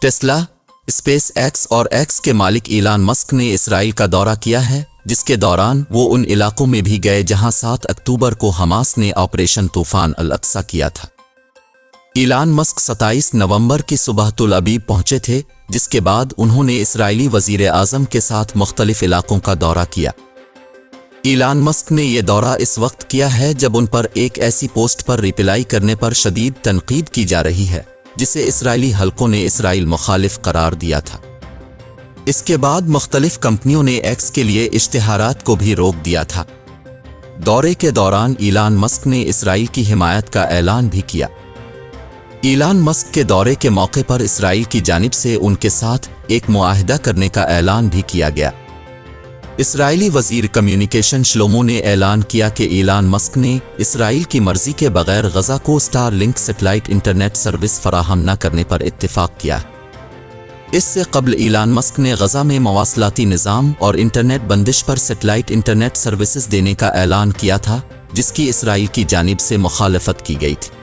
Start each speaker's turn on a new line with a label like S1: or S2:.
S1: Tesla, space x اور x کے مالک ایلان مسک نے اسرائیل کا دورہ کیا ہے، جس کے دوران وہ ان علاقوں میں بھی گئے جہاں 7 اکتوبر کو حماس نے آپریشن طوفان الاقصی کیا تھا۔ ایلان مسک 27 نومبر کی صبح تل ابیب پہنچے تھے، جس کے بعد انہوں نے اسرائیلی وزیر اعظم کے ساتھ مختلف علاقوں کا دورہ کیا۔ ایلان مسک نے یہ دورہ اس وقت کیا ہے جب ان پر ایک ایسی پوسٹ پر ریپلائی کرنے پر شدید تنقید کی جا رہی ہے جسے اسرائیلی حلقوں نے اسرائیل مخالف قرار دیا تھا۔ اس کے بعد مختلف کمپنیوں نے ایکس کے لیے اشتہارات کو بھی روک دیا تھا۔ دورے کے دوران ایلان مسک نے اسرائیل کی حمایت کا اعلان بھی کیا۔ ایلان مسک کے دورے کے موقع پر اسرائیل کی جانب سے ان کے ساتھ ایک معاہدہ کرنے کا اعلان بھی کیا گیا۔ اسرائیلی وزیر کمیونیکیشن شلومو نے اعلان کیا کہ ایلان مسک نے اسرائیل کی مرضی کے بغیر غزہ کو star link satellite internet service فراہم نہ کرنے پر اتفاق کیا۔ اس سے قبل ایلان مسک نے غزہ میں مواصلاتی نظام اور انٹرنیٹ بندش پر سیٹلائٹ انٹرنیٹ سروسز دینے کا اعلان کیا تھا، جس کی اسرائیل کی جانب سے مخالفت کی گئی تھی۔